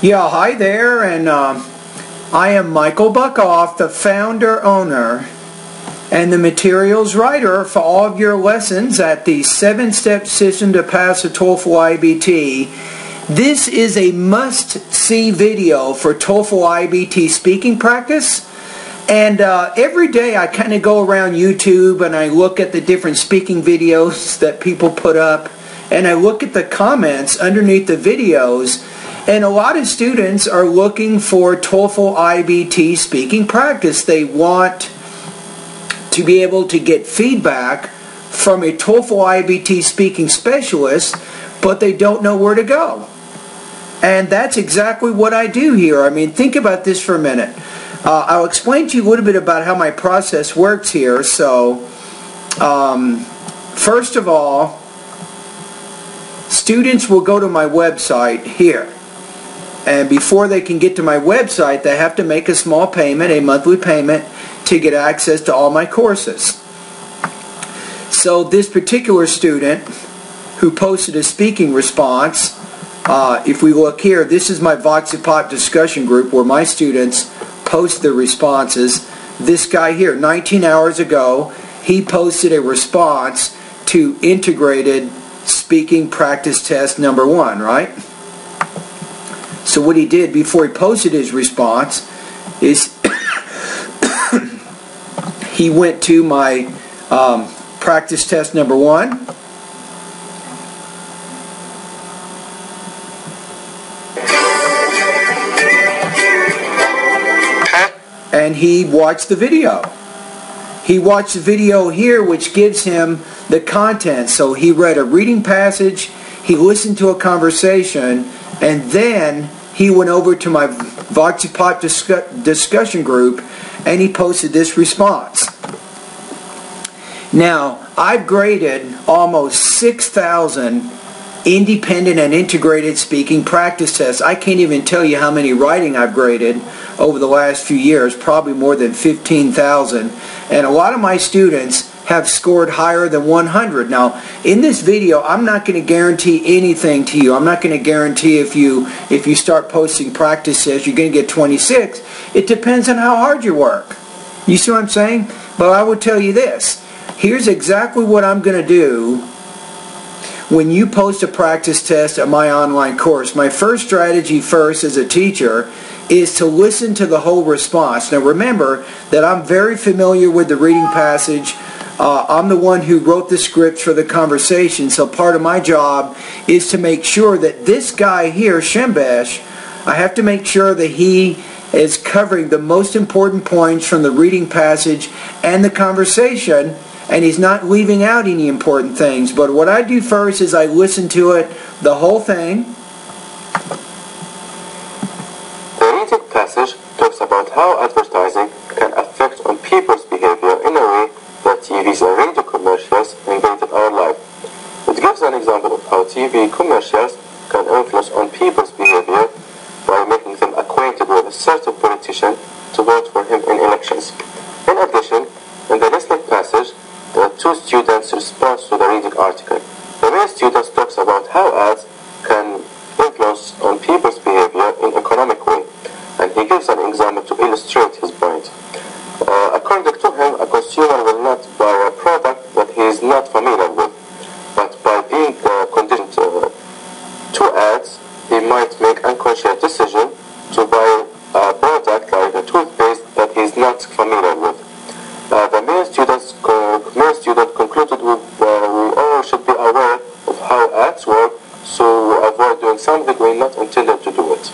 Yeah, hi there, and I am Michael Buckoff, the founder, owner, and the materials writer for all of your lessons at the 7-Step System to Pass the TOEFL iBT. This is a must-see video for TOEFL iBT speaking practice. And every day I kind of go around YouTube and I look at the different speaking videos that people put up, and I look at the comments underneath the videos, and a lot of students are looking for TOEFL iBT speaking practice. They want to be able to get feedback from a TOEFL iBT speaking specialist, but they don't know where to go. And that's exactly what I do here. I mean, think about this for a minute. I'll explain to you a little bit about how my process works here. So, first of all, students will go to my website here. And before they can get to my website, they have to make a small payment, a monthly payment, to get access to all my courses. So this particular student who posted a speaking response, if we look here, this is my Voxipop discussion group where my students post their responses. This guy here, 19 hours ago, he posted a response to integrated speaking practice test number 1, right? So what he did before he posted his response is he went to my practice test number 1. And he watched the video. He watched the video here, which gives him the content. So he read a reading passage, he listened to a conversation, and then he went over to my Voxipop discussion group and he posted this response. Now, I've graded almost 6,000 independent and integrated speaking practice tests. I can't even tell you how many writing I've graded over the last few years, probably more than 15,000. And a lot of my students have scored higher than 100. Now, in this video, I'm not going to guarantee anything to you. I'm not going to guarantee if you start posting practice tests, you're going to get 26. It depends on how hard you work. You see what I'm saying? But I will tell you this. Here's exactly what I'm going to do when you post a practice test at my online course. My first strategy as a teacher is to listen to the whole response. Now remember that I'm very familiar with the reading passage. I'm the one who wrote the script for the conversation, so part of my job is to make sure that this guy here, Shembesh, I have to make sure that he is covering the most important points from the reading passage and the conversation, and he's not leaving out any important things. But what I do first is I listen to it, the whole thing. The reading passage talks about how advertising can affect on people's behavior in a way that TVs and radio commercials invaded our life. It gives an example of how TV commercials can influence on people's behavior by making them acquainted with a certain politician to vote for him in elections. In addition, in the listening passage, the two students respond to the reading article. The main student talks about how ads can influence on people's behavior in an economic way, and he gives an example to illustrate his point. According to him, a consumer will not buy a product that he is not familiar with, but by being conditioned to ads, he might make an unconscious decision to buy a product like a toothpaste that he is not familiar with. The main student concluded we all should be aware of how ads work, so avoid doing something we're not intended to do it.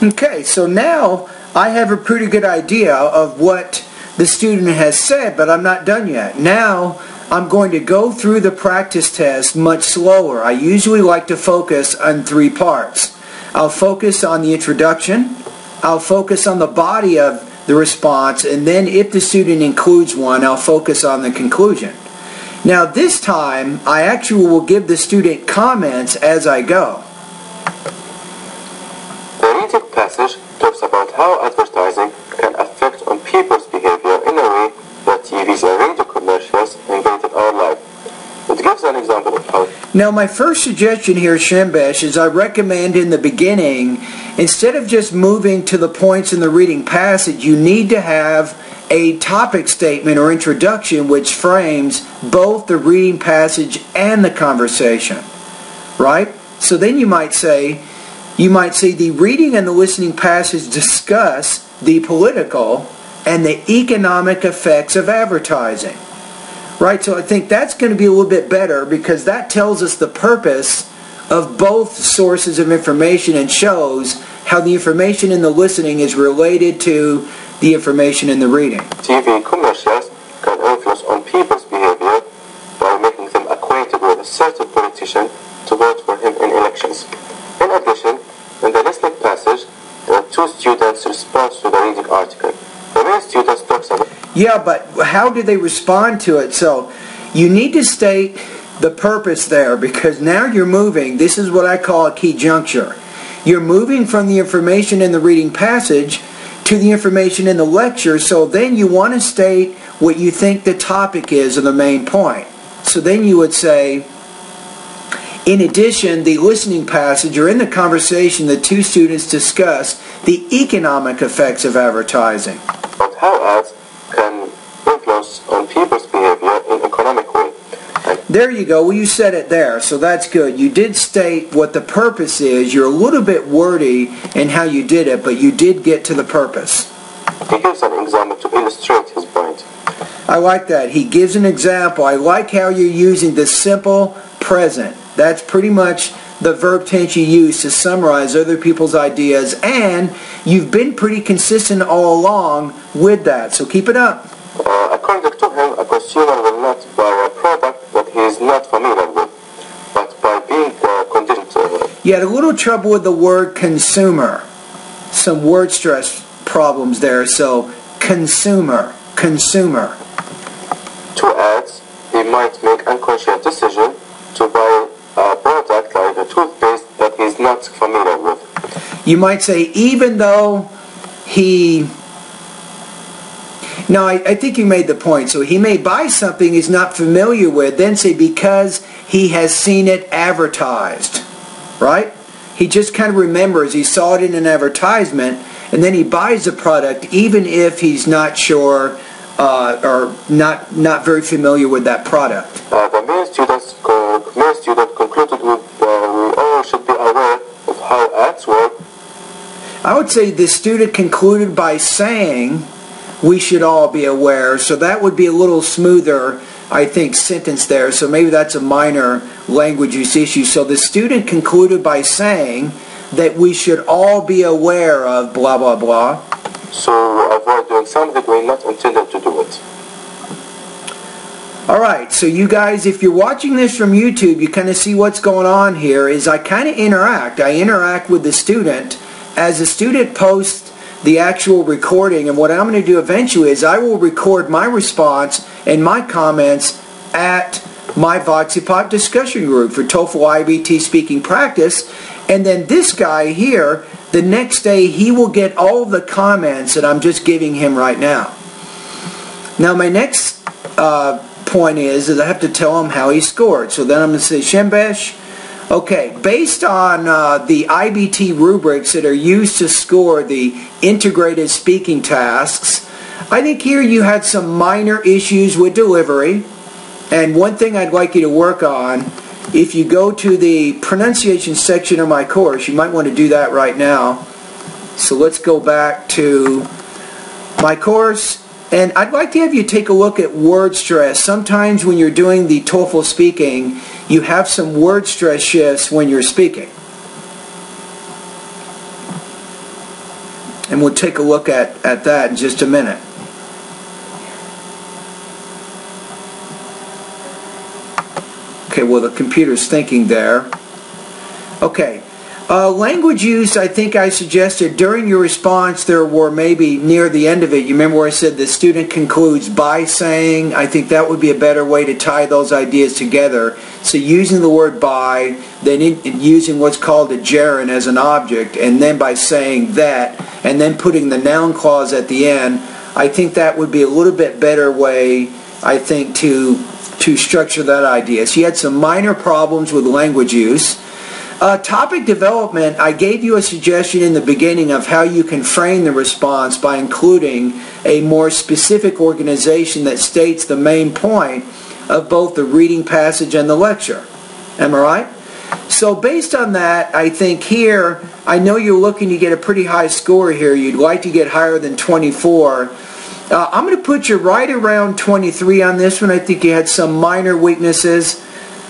Okay, so now I have a pretty good idea of what the student has said, but I'm not done yet. Now I'm going to go through the practice test much slower. I usually like to focus on 3 parts. I'll focus on the introduction, I'll focus on the body of the response, and then if the student includes one, I'll focus on the conclusion. Now this time, I actually will give the student comments as I go. The reading passage talks about how advertising can affect on people's behavior in a way that TVs and radio commercials invaded our life. It gives an example of how... Now my first suggestion here, Shembesh, is I recommend in the beginning instead of just moving to the points in the reading passage, you need to have a topic statement or introduction which frames both the reading passage and the conversation, right? So then you might say the reading and the listening passage discuss the political and the economic effects of advertising, right? So I think that's going to be a little bit better because that tells us the purpose of both sources of information and shows how the information in the listening is related to the information in the reading. TV commercials can influence on people's behavior by making them acquainted with a certain politician to vote for him in elections. In addition, in the listening passage, there are two students' response to the reading article. The main student talks about... Yeah, but how do they respond to it? So you need to state the purpose there because now you're moving. This is what I call a key juncture. You're moving from the information in the reading passage to the information in the lecture, so then you want to state what you think the topic is or the main point. So then you would say, in addition, the listening passage or in the conversation, the two students discuss the economic effects of advertising. But how ads can influence on people's behavior in economic way. There you go. Well, you said it there, so that's good. You did state what the purpose is. You're a little bit wordy in how you did it, but you did get to the purpose. He gives an example to illustrate his point. I like that. He gives an example. I like how you're using the simple present. That's pretty much the verb tense you use to summarize other people's ideas, and you've been pretty consistent all along with that, so keep it up. According to him, a consumer will not buy a product that he is not familiar with, but by being conditioned to it. You had a little trouble with the word consumer. Some word stress problems there, so consumer. To ads, he might make unconscious decision to buy a product like a toothpaste that he is not familiar with. You might say, even though he... No, I think you made the point. So he may buy something he's not familiar with, then say because he has seen it advertised, right? He just kind of remembers he saw it in an advertisement, and then he buys the product even if he's not sure or not very familiar with that product. The main student concluded with we all should be aware of how ads work. I would say the student concluded by saying we should all be aware, so that would be a little smoother, I think, sentence there. So maybe that's a minor language use issue. So the student concluded by saying that we should all be aware of blah blah blah. So avoid doing something we're not intended to do it. Alright, so you guys, if you're watching this from YouTube, you kind of see what's going on here is I kind of interact. I interact with the student as the student posts the actual recording, and what I'm going to do eventually is I will record my response and my comments at my VoxyPop discussion group for TOEFL iBT speaking practice, and then this guy here, the next day he will get all of the comments that I'm just giving him right now. Now my next point is I have to tell him how he scored. So then I'm going to say, Shembesh, okay, based on the iBT rubrics that are used to score the integrated speaking tasks, I think here you had some minor issues with delivery. And one thing I'd like you to work on, if you go to the pronunciation section of my course, you might want to do that right now. So let's go back to my course. And I'd like to have you take a look at word stress. Sometimes when you're doing the TOEFL speaking, you have some word stress shifts when you're speaking. And we'll take a look at that in just a minute. Okay, well the computer's thinking there. Okay. Language use, I think I suggested during your response there were maybe near the end of it. You remember where I said the student concludes by saying? I think that would be a better way to tie those ideas together. So using the word by, then using what's called a gerund as an object, and then by saying that, and then putting the noun clause at the end, I think that would be a little bit better way, I think, to structure that idea. So you had some minor problems with language use. Topic development, I gave you a suggestion in the beginning of how you can frame the response by including a more specific organization that states the main point of both the reading passage and the lecture. Am I right? So based on that, I think here, I know you're looking to get a pretty high score here. You'd like to get higher than 24. I'm going to put you right around 23 on this one. I think you had some minor weaknesses.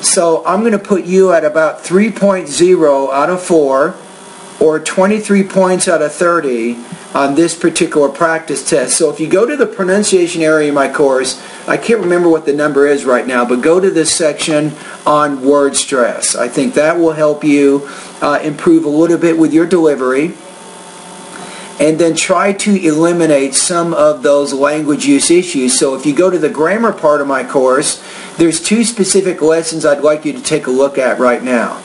So I'm going to put you at about 3.0 out of 4 or 23 points out of 30 on this particular practice test. So if you go to the pronunciation area in my course, I can't remember what the number is right now, but go to this section on word stress. I think that will help you improve a little bit with your delivery. And then try to eliminate some of those language use issues. So if you go to the grammar part of my course, there's 2 specific lessons I'd like you to take a look at right now.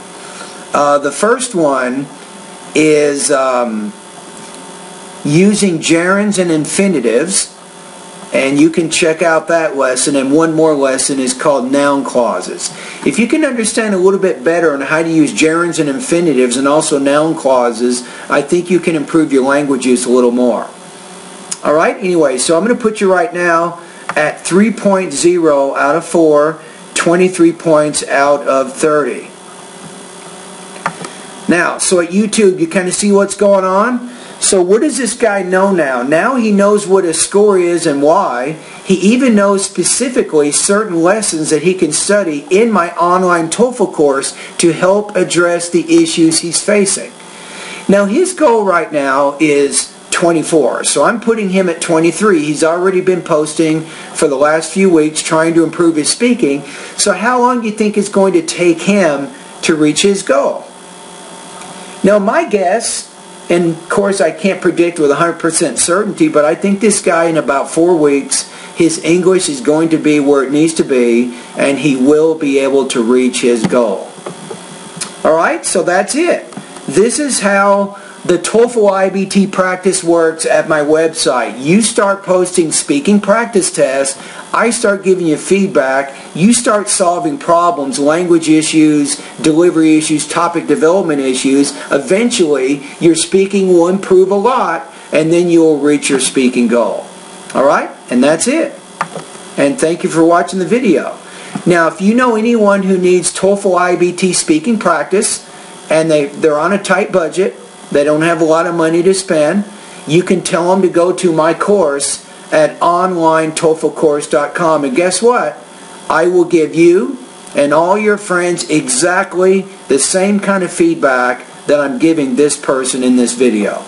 The first one is using gerunds and infinitives, and you can check out that lesson. And one more lesson is called noun clauses. If you can understand a little bit better on how to use gerunds and infinitives and also noun clauses, I think you can improve your language use a little more. Alright, anyway, so I'm going to put you right now at 3.0 out of 4, 23 points out of 30. Now, so at YouTube, you kind of see what's going on? So what does this guy know now? Now he knows what a score is and why. He even knows specifically certain lessons that he can study in my online TOEFL course to help address the issues he's facing. Now his goal right now is 24. So I'm putting him at 23. He's already been posting for the last few weeks trying to improve his speaking. So how long do you think it's going to take him to reach his goal? Now my guess, and of course I can't predict with 100% certainty, but I think this guy in about 4 weeks, his English is going to be where it needs to be, and he will be able to reach his goal. Alright, so that's it. This is how the TOEFL iBT practice works at my website. You start posting speaking practice tests, I start giving you feedback, you start solving problems, language issues, delivery issues, topic development issues. Eventually, your speaking will improve a lot, and then you'll reach your speaking goal. Alright? And that's it. And thank you for watching the video. Now, if you know anyone who needs TOEFL iBT speaking practice, and they're on a tight budget, they don't have a lot of money to spend, you can tell them to go to my course at onlinetoeflcourse.com. And guess what? I will give you and all your friends exactly the same kind of feedback that I'm giving this person in this video.